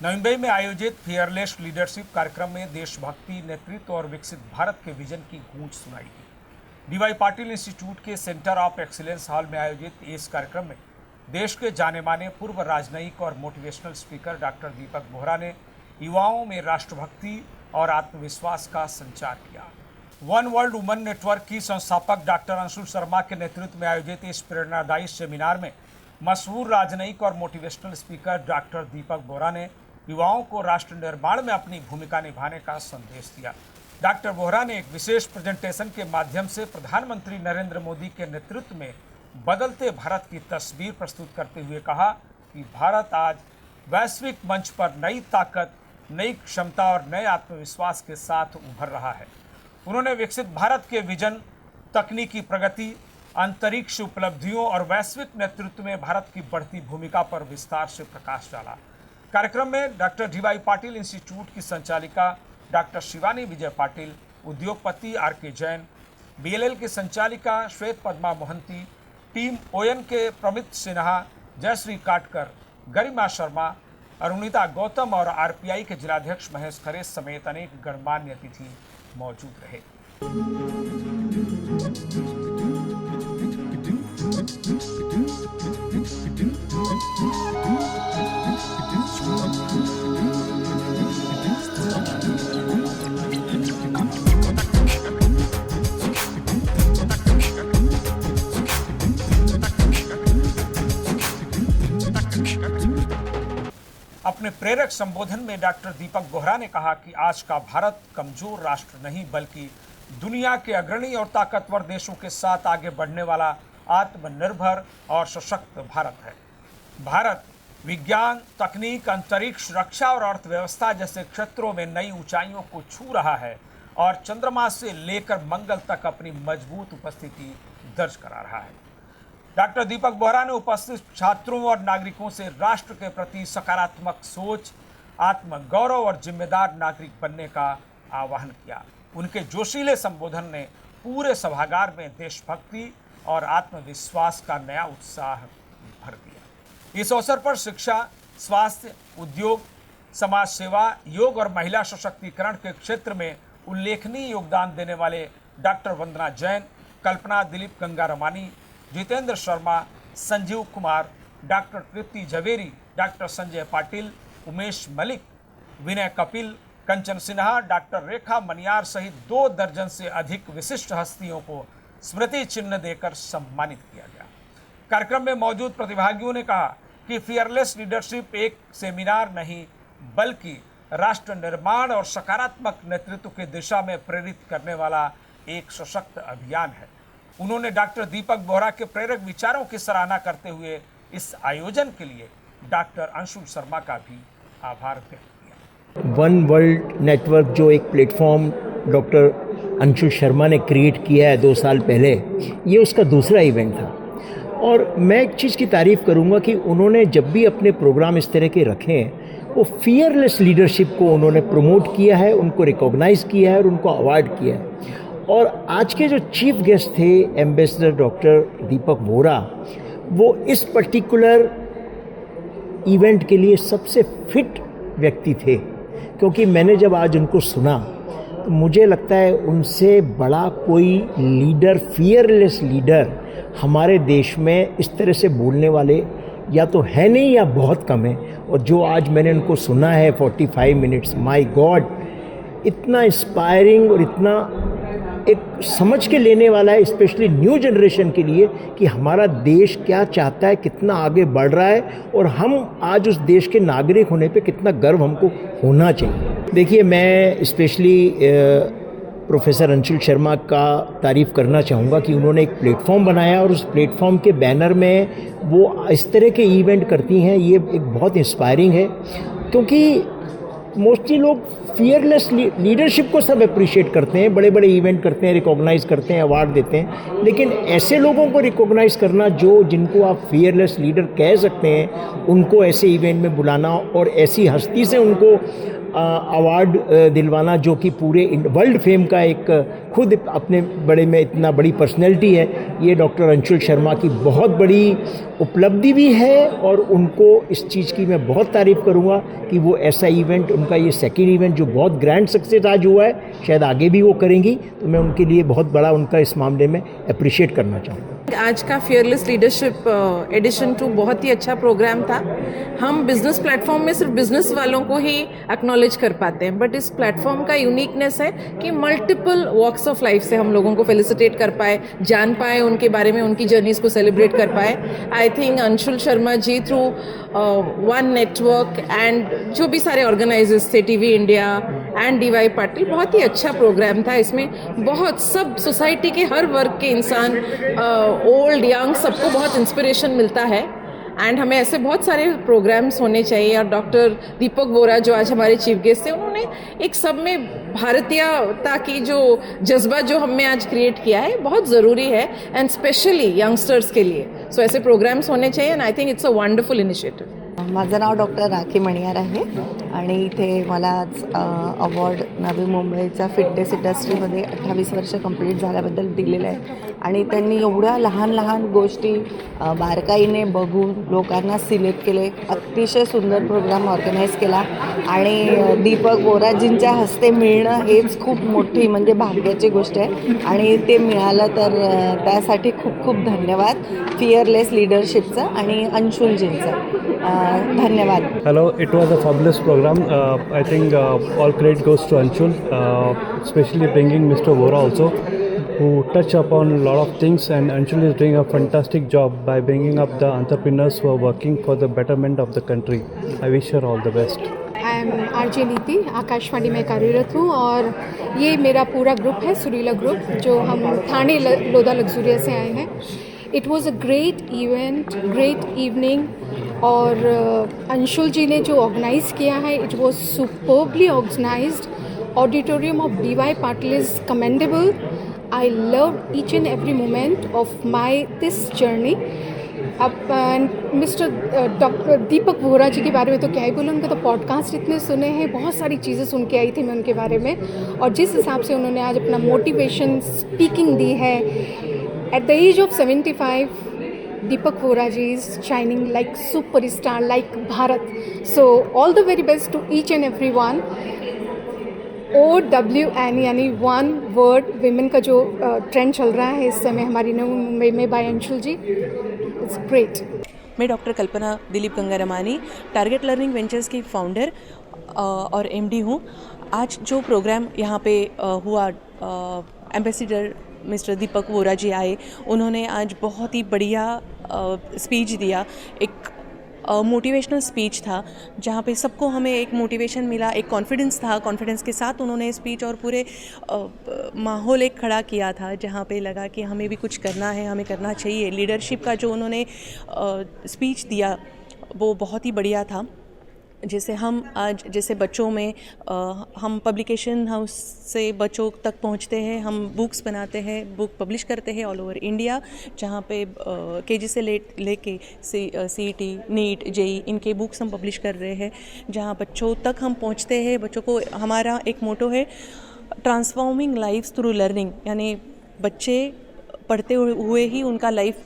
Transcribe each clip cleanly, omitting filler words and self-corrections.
नवी मुंबई में आयोजित fearless leadership कार्यक्रम में देशभक्ति, नेतृत्व और विकसित भारत के विजन की गूंज सुनाई दी। डीवाई पाटिल इंस्टीट्यूट के सेंटर ऑफ एक्सीलेंस हॉल में आयोजित इस कार्यक्रम में देश के जाने माने पूर्व राजनयिक और मोटिवेशनल स्पीकर डॉक्टर दीपक बोहरा ने युवाओं में राष्ट्रभक्ति और आत्मविश्वास का संचार किया। वन वर्ल्ड वुमन नेटवर्क की संस्थापक डॉक्टर अंशुल शर्मा के नेतृत्व में आयोजित इस प्रेरणादायी सेमिनार में मशहूर राजनयिक और मोटिवेशनल स्पीकर डॉक्टर दीपक बोहरा ने युवाओं को राष्ट्र निर्माण में अपनी भूमिका निभाने का संदेश दिया। डॉक्टर बोहरा ने एक विशेष प्रेजेंटेशन के माध्यम से प्रधानमंत्री नरेंद्र मोदी के नेतृत्व में बदलते भारत की तस्वीर प्रस्तुत करते हुए कहा कि भारत आज वैश्विक मंच पर नई ताकत, नई क्षमता और नए आत्मविश्वास के साथ उभर रहा है। उन्होंने विकसित भारत के विजन, तकनीकी प्रगति, अंतरिक्ष उपलब्धियों और वैश्विक नेतृत्व में भारत की बढ़ती भूमिका पर विस्तार से प्रकाश डाला। कार्यक्रम में डॉक्टर डीवाई पाटिल इंस्टीट्यूट की संचालिका डॉक्टर शिवानी विजय पाटिल, उद्योगपति आर.के. जैन, बीएलएल की संचालिका श्वेत पद्मा मोहंती, टीम ओएन के प्रमित सिन्हा, जयश्री काटकर, गरिमा शर्मा, अरुणिता गौतम और आरपीआई के जिलाध्यक्ष महेश खरे समेत अनेक गणमान्य अतिथि मौजूद रहे। अपने प्रेरक संबोधन में डॉक्टर दीपक बोहरा ने कहा कि आज का भारत कमजोर राष्ट्र नहीं बल्कि दुनिया के अग्रणी और ताकतवर देशों के साथ आगे बढ़ने वाला आत्मनिर्भर और सशक्त भारत है। भारत विज्ञान, तकनीक, अंतरिक्ष, रक्षा और अर्थव्यवस्था जैसे क्षेत्रों में नई ऊंचाइयों को छू रहा है और चंद्रमा से लेकर मंगल तक अपनी मजबूत उपस्थिति दर्ज करा रहा है। डॉक्टर दीपक बोहरा ने उपस्थित छात्रों और नागरिकों से राष्ट्र के प्रति सकारात्मक सोच, आत्मगौरव और जिम्मेदार नागरिक बनने का आह्वान किया। उनके जोशीले संबोधन ने पूरे सभागार में देशभक्ति और आत्मविश्वास का नया उत्साह भर दिया। इस अवसर पर शिक्षा, स्वास्थ्य, उद्योग, समाज सेवा, योग और महिला सशक्तिकरण के क्षेत्र में उल्लेखनीय योगदान देने वाले डॉक्टर वंदना जैन, कल्पना दिलीप गंगारमानी, जितेंद्र शर्मा, संजीव कुमार, डॉक्टर तृप्ति झवेरी, डॉक्टर संजय पाटिल, उमेश मलिक, विनय कपिल, कंचन सिन्हा, डॉक्टर रेखा मनियार सहित 2 दर्जन से अधिक विशिष्ट हस्तियों को स्मृति चिन्ह देकर सम्मानित किया गया। कार्यक्रम में मौजूद प्रतिभागियों ने कहा कि फियरलेस लीडरशिप एक सेमिनार नहीं बल्कि राष्ट्र निर्माण और सकारात्मक नेतृत्व की दिशा में प्रेरित करने वाला एक सशक्त अभियान है। उन्होंने डॉक्टर दीपक बोहरा के प्रेरक विचारों की सराहना करते हुए इस आयोजन के लिए डॉक्टर अंशुल शर्मा का भी आभार व्यक्त किया। वन वर्ल्ड नेटवर्क जो एक प्लेटफॉर्म डॉक्टर अंशुल शर्मा ने क्रिएट किया है 2 साल पहले, ये उसका दूसरा इवेंट था। और मैं एक चीज़ की तारीफ़ करूँगा कि उन्होंने जब भी अपने प्रोग्राम इस तरह के रखे हैं, वो फियरलेस लीडरशिप को उन्होंने प्रमोट किया है, उनको रिकॉग्नाइज़ किया है और उनको अवार्ड किया है। और आज के जो चीफ गेस्ट थे एम्बेसडर डॉक्टर दीपक बोहरा, वो इस पर्टिकुलर इवेंट के लिए सबसे फिट व्यक्ति थे, क्योंकि मैंने जब आज उनको सुना तो मुझे लगता है उनसे बड़ा कोई लीडर, फियरलेस लीडर हमारे देश में इस तरह से बोलने वाले या तो है नहीं या बहुत कम है। और जो आज मैंने उनको सुना है 45 मिनट्स, माय गॉड, इतना इंस्पायरिंग और इतना एक समझ के लेने वाला है, स्पेशली न्यू जनरेशन के लिए, कि हमारा देश क्या चाहता है, कितना आगे बढ़ रहा है और हम आज उस देश के नागरिक होने पे कितना गर्व हमको होना चाहिए। देखिए, मैं स्पेशली प्रोफेसर अंशुल शर्मा का तारीफ़ करना चाहूँगा कि उन्होंने एक प्लेटफॉर्म बनाया और उस प्लेटफॉर्म के बैनर में वो इस तरह के इवेंट करती हैं। ये एक बहुत इंस्पायरिंग है, क्योंकि मोस्टली लोग फियरलेस लीडरशिप को सब अप्रिशिएट करते हैं, बड़े बड़े इवेंट करते हैं, रिकॉग्नाइज़ करते हैं, अवार्ड देते हैं, लेकिन ऐसे लोगों को रिकॉग्नाइज़ करना जिनको आप फियरलेस लीडर कह सकते हैं, उनको ऐसे इवेंट में बुलाना और ऐसी हस्ती से उनको अवार्ड दिलवाना, जो कि पूरे वर्ल्ड फेम का एक खुद अपने बड़े में इतना बड़ी पर्सनैलिटी है, ये डॉक्टर अंशुल शर्मा की बहुत बड़ी उपलब्धि भी है। और उनको इस चीज़ की मैं बहुत तारीफ़ करूँगा कि वो ऐसा इवेंट, उनका ये सेकंड इवेंट जो बहुत ग्रैंड सक्सेस आज हुआ है, शायद आगे भी वो करेंगी, तो मैं उनके लिए बहुत बड़ा उनका इस मामले में अप्रिशिएट करना चाहूँगा। आज का फियरलेस लीडरशिप एडिशन 2 बहुत ही अच्छा प्रोग्राम था। हम बिजनेस प्लेटफॉर्म में सिर्फ बिजनेस वालों को ही एक्नॉलेज कर पाते हैं, बट इस प्लेटफॉर्म का यूनिकनेस है कि मल्टीपल वॉक्स ऑफ लाइफ से हम लोगों को फेलिसिटेट कर पाए, जान पाए उनके बारे में, उनकी जर्नीज को सेलिब्रेट कर पाए। I think Anshul Sharma ji through one network and जो भी सारे ऑर्गेनाइजर्स थे, TV India and DY Patil, बहुत ही अच्छा प्रोग्राम था। इसमें बहुत सब सोसाइटी के हर वर्ग के इंसान, ओल्ड यंग, सबको बहुत इंस्पिरेशन मिलता है। एंड हमें ऐसे बहुत सारे प्रोग्राम्स होने चाहिए। और डॉक्टर दीपक बोरा जो आज हमारे चीफ गेस्ट थे, उन्होंने एक सब में भारतीयता की जो जज्बा जो हमें आज क्रिएट किया है, बहुत ज़रूरी है, एंड स्पेशली यंगस्टर्स के लिए। सो ऐसे प्रोग्राम्स होने चाहिए and I think it's a wonderful initiative. माझं नाव डॉक्टर राखी मणियार आहे आणि इथे मला आज अवॉर्ड नवी मुंबईच्या फिटनेस इंडस्ट्रीमध्ये 28 वर्ष कंप्लीट झाल्याबद्दल दिलेलं आहे। आणि त्यांनी एवढ्या लहान लहान गोष्टी बारकाईने बघून लोकांना सिलेक्ट केले, अतिशय सुंदर प्रोग्राम ऑर्गनाईज केला आणि दीपक बोराजींच्या हस्ते मिळणं हेच खूप मोठी म्हणजे भाग्याची गोष्ट आहे आणि ते मिळालं तर त्यासाठी खूप खूप धन्यवाद फियरलेस लीडरशिपचं आणि अंशुलजींचं। धन्यवाद। Hello, it was a fabulous program. I think all credit goes to Anshul, especially bringing Mr. Vora also, who touch upon a lot of things, and Anshul is doing a fantastic job by bringing up the entrepreneurs who are working for the betterment of the country. I wish her all the best. I am RJ नीति, आकाशवाणी में कार्यरत हूँ और ये मेरा पूरा group है, सुरीला ग्रुप, जो हम थाने लोधा लग्जूरिया से आए हैं। It was a great event, great evening, और अंशुल जी ने जो ऑर्गेनाइज़ किया है, it was superbly organised. Auditorium of DY Patil is commendable. I love each and every moment of my this journey. अब मिस्टर डॉक्टर दीपक बोरा जी के बारे में तो क्या ही बोलूँ, उनके तो पॉडकास्ट इतने सुने हैं, बहुत सारी चीज़ें सुन के आई थी मैं उनके बारे में, और जिस हिसाब से उन्होंने आज अपना मोटिवेशन स्पीकिंग दी है at the age of 75, Deepak Vora ji is shining like superstar, like Bharat. So all the very best to each and every one. OWN यानी वन वर्ड विमेन का जो ट्रेंड चल रहा है इस समय हमारी नवी मुंबई में by Anshul ji, it's great. मैं doctor Kalpana Dilip Gangaramani, target learning ventures की फाउंडर और एमडी हूँ। आज जो प्रोग्राम यहाँ पे हुआ, एम्बेसडर मिस्टर दीपक वोरा जी आए, उन्होंने आज बहुत ही बढ़िया स्पीच दिया। एक मोटिवेशनल स्पीच था जहाँ पे सबको हमें एक मोटिवेशन मिला, एक कॉन्फिडेंस था। कॉन्फिडेंस के साथ उन्होंने स्पीच और पूरे माहौल एक खड़ा किया था, जहाँ पे लगा कि हमें भी कुछ करना है, हमें करना चाहिए। लीडरशिप का जो उन्होंने स्पीच दिया वो बहुत ही बढ़िया था। जैसे हम आज जैसे बच्चों में हम पब्लिकेशन हाउस से बच्चों तक पहुंचते हैं, हम बुक्स बनाते हैं, बुक पब्लिश करते हैं ऑल ओवर इंडिया, जहां पे केजी से लेके सीईटी, नीट, जेई, इनके बुक्स हम पब्लिश कर रहे हैं, जहां बच्चों तक हम पहुंचते हैं। बच्चों को, हमारा एक मोटो है ट्रांसफॉर्मिंग लाइफ्स थ्रू लर्निंग, यानी बच्चे पढ़ते हुए ही उनका लाइफ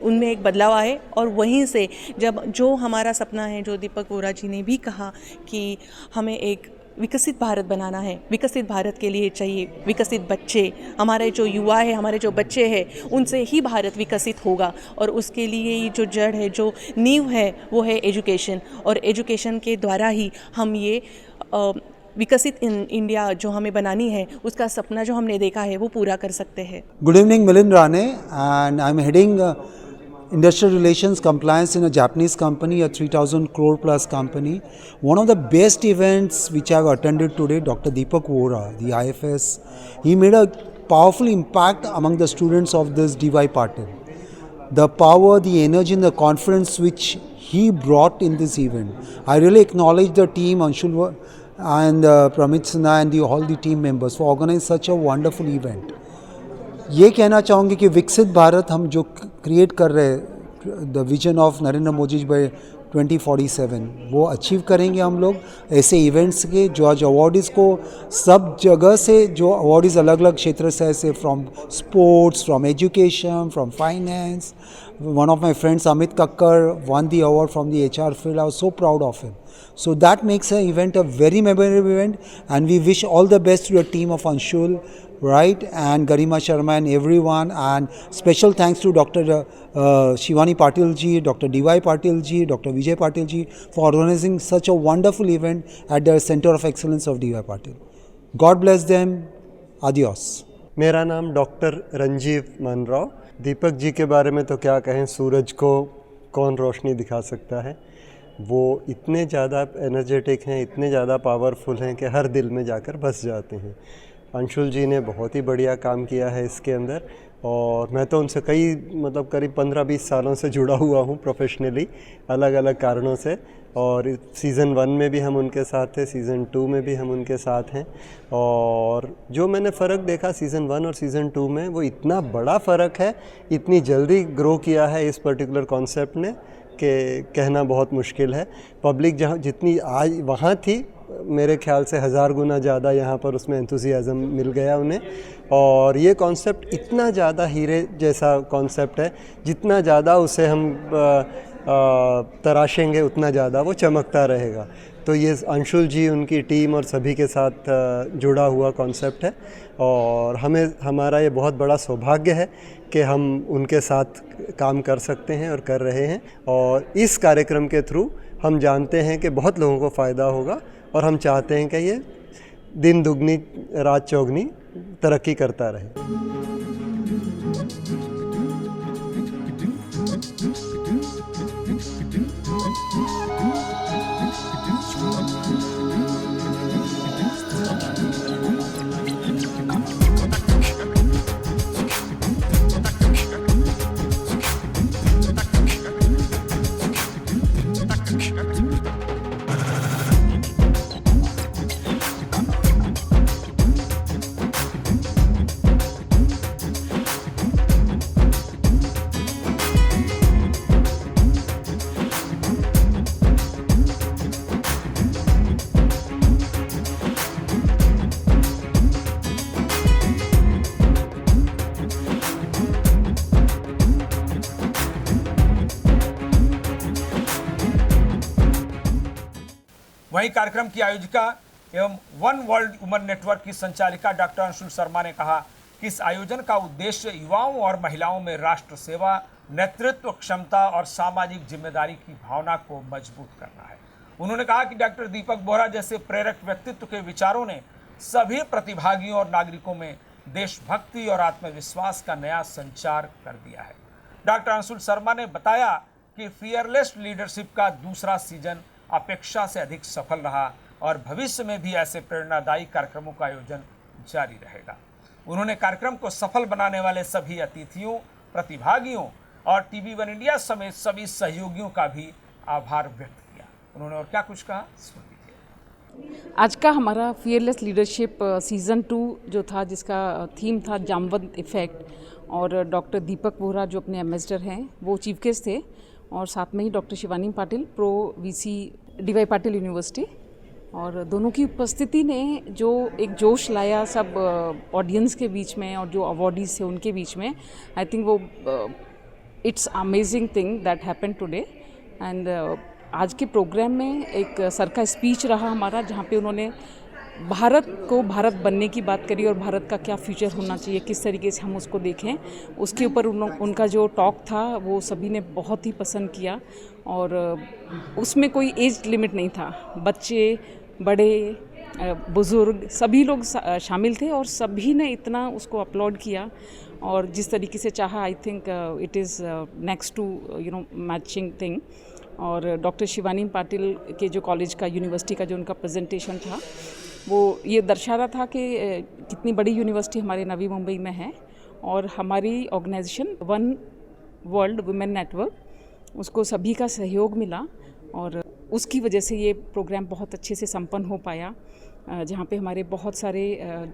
उनमें एक बदलाव आए। और वहीं से जब जो हमारा सपना है, जो दीपक वोरा जी ने भी कहा कि हमें एक विकसित भारत बनाना है, विकसित भारत के लिए चाहिए विकसित बच्चे, हमारे जो युवा है, हमारे जो बच्चे हैं, उनसे ही भारत विकसित होगा। और उसके लिए जो जड़ है, जो नींव है, वो है एजुकेशन, और एजुकेशन के द्वारा ही हम ये विकसित इंडिया जो हमें बनानी है, उसका सपना जो हमने देखा है वो पूरा कर सकते हैं। Good evening, Milind Rane, and I'm heading industrial relations compliance in a Japanese company, a 3,000 crore plus company. One of the best events which I've attended today, Dr. Deepak Vora, the IFS, he made a powerful impact among the students of this DY Patil. The power, the energy and the confidence which he brought in this event. I really acknowledge the team, Anshul and Pramit Sinha and all the team members for organizing such a wonderful event. ये कहना चाहूँगी कि विकसित भारत हम जो create कर रहे हैं, the vision of Narendra Modi ji by 2047 वो अचीव करेंगे हम लोग ऐसे इवेंट्स के। जो आज अवॉर्डीज़ को सब जगह से जो अवॉर्डीज़ अलग अलग क्षेत्र से ऐसे from sports, from education, from finance. One of my friends, Amit Kakkar, won the award from the HR field. I was so proud of him. So that makes an event a very memorable event, and we wish all the best to your team of Anshul, right, and Garima Sharma and everyone. And special thanks to Dr. Shivani Patil ji, Dr. D.Y. Patil ji, Dr. Vijay Patil ji for organizing such a wonderful event at the Center of Excellence of D.Y. Patil. God bless them. Adios. मेरा नाम doctor Ranjeev मनराव. Deepak ji के बारे में तो क्या कहें, सूरज को कौन रोशनी दिखा सकता है. वो इतने ज़्यादा एनर्जेटिक हैं, इतने ज़्यादा पावरफुल हैं कि हर दिल में जाकर बस जाते हैं. अंशुल जी ने बहुत ही बढ़िया काम किया है इसके अंदर, और मैं तो उनसे करीब 15-20 सालों से जुड़ा हुआ हूँ प्रोफेशनली, अलग अलग कारणों से. और सीज़न 1 में भी हम उनके साथ थे, सीज़न 2 में भी हम उनके साथ हैं. और जो मैंने फ़र्क देखा सीज़न 1 और सीज़न 2 में, वो इतना बड़ा फ़र्क है, इतनी जल्दी ग्रो किया है इस पर्टिकुलर कॉन्सेप्ट ने कि कहना बहुत मुश्किल है. पब्लिक जहाँ जितनी आज वहाँ थी, मेरे ख्याल से 1000 गुना ज़्यादा यहाँ पर उसमें एंथुसियाज़म मिल गया उन्हें. और ये कॉन्सेप्ट इतना ज़्यादा हीरे जैसा कॉन्सेप्ट है, जितना ज़्यादा उसे हम तराशेंगे उतना ज़्यादा वो चमकता रहेगा. तो ये अंशुल जी, उनकी टीम और सभी के साथ जुड़ा हुआ कॉन्सेप्ट है, और हमारा ये बहुत बड़ा सौभाग्य है कि हम उनके साथ काम कर सकते हैं और कर रहे हैं. और इस कार्यक्रम के थ्रू हम जानते हैं कि बहुत लोगों को फ़ायदा होगा, और हम चाहते हैं कि ये दिन दुगनी रात चौगनी तरक्की करता रहे. वहीं कार्यक्रम की आयोजिका एवं वन वर्ल्ड वुमन नेटवर्क की संचालिका डॉक्टर अंशुल शर्मा ने कहा कि इस आयोजन का उद्देश्य युवाओं और महिलाओं में राष्ट्र सेवा, नेतृत्व क्षमता और सामाजिक जिम्मेदारी की भावना को मजबूत करना है. उन्होंने कहा कि डॉक्टर दीपक बोहरा जैसे प्रेरक व्यक्तित्व के विचारों ने सभी प्रतिभागियों और नागरिकों में देशभक्ति और आत्मविश्वास का नया संचार कर दिया है. डॉक्टर अंशुल शर्मा ने बताया कि फियरलेस लीडरशिप का दूसरा सीजन अपेक्षा से अधिक सफल रहा और भविष्य में भी ऐसे प्रेरणादायी कार्यक्रमों का आयोजन जारी रहेगा. उन्होंने कार्यक्रम को सफल बनाने वाले सभी अतिथियों, प्रतिभागियों और TV1 इंडिया समेत सभी सहयोगियों का भी आभार व्यक्त किया. उन्होंने और क्या कुछ कहा, सुन लीजिए. आज का हमारा फियरलेस लीडरशिप सीज़न 2 जो था, जिसका थीम था जामवंत इफ़ेक्ट, और डॉक्टर दीपक बोहरा जो अपने एम्बेसडर हैं वो चीफ गेस्ट थे, और साथ में ही doctor Shivani Patil, pro VC D.Y. Patil university, और दोनों की उपस्थिति ने जो एक जोश लाया सब ऑडियंस के बीच में और जो अवॉर्डीज थे उनके बीच में. आई थिंक वो it's amazing thing that happen today. And आज के प्रोग्राम में एक सर का स्पीच रहा हमारा, जहाँ पे उन्होंने भारत को भारत बनने की बात करी और भारत का क्या फ्यूचर होना चाहिए, किस तरीके से हम उसको देखें, उसके ऊपर उनका जो टॉक था वो सभी ने बहुत ही पसंद किया. और उसमें कोई एज लिमिट नहीं था, बच्चे, बड़े, बुज़ुर्ग सभी लोग शामिल थे, और सभी ने इतना उसको अपलोड किया और जिस तरीके से चाहा. I think it is next to matching thing. और डॉक्टर शिवानी पाटिल के जो कॉलेज का, यूनिवर्सिटी का जो उनका प्रेजेंटेशन था, वो ये दर्शा रहा था कि कितनी बड़ी यूनिवर्सिटी हमारे नवी मुंबई में है, और हमारी organisation one world women network, उसको सभी का सहयोग मिला, और उसकी वजह से ये प्रोग्राम बहुत अच्छे से संपन्न हो पाया. जहाँ पे हमारे बहुत सारे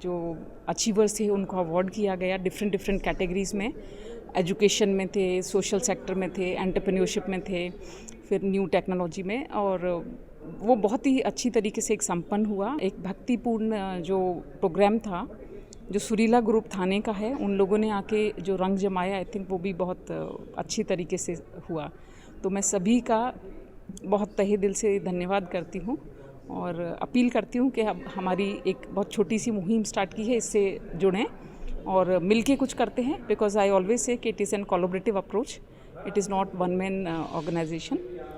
जो अचीवर्स थे उनको अवार्ड किया गया डिफरेंट कैटेगरीज़ में. एजुकेशन में थे, सोशल सेक्टर में थे, एंटरप्रेन्योरशिप में थे, फिर न्यू टेक्नोलॉजी में, और वो बहुत ही अच्छी तरीके से एक संपन्न हुआ। एक भक्तिपूर्ण जो प्रोग्राम था जो सुरीला ग्रुप थाने का है, उन लोगों ने आके जो रंग जमाया, आई थिंक वो भी बहुत अच्छी तरीके से हुआ। तो मैं सभी का बहुत तहे दिल से धन्यवाद करती हूँ और अपील करती हूँ कि अब हमारी एक बहुत छोटी सी मुहिम स्टार्ट की है, इससे जुड़ें और मिलके कुछ करते हैं। बिकॉज आई ऑलवेज से कि it is an collaborative approach, it is not one man organisation.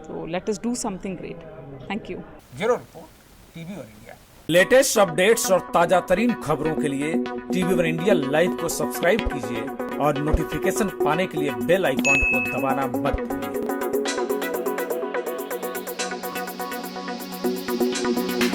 तो let us do something great. Thank you. Bureau report, TV one India. Latest updates और ताजा तरीन खबरों के लिए टीवी वन इंडिया लाइव को subscribe कीजिए और नोटिफिकेशन पाने के लिए बेल आइकॉन को दबाना मत भूलिए।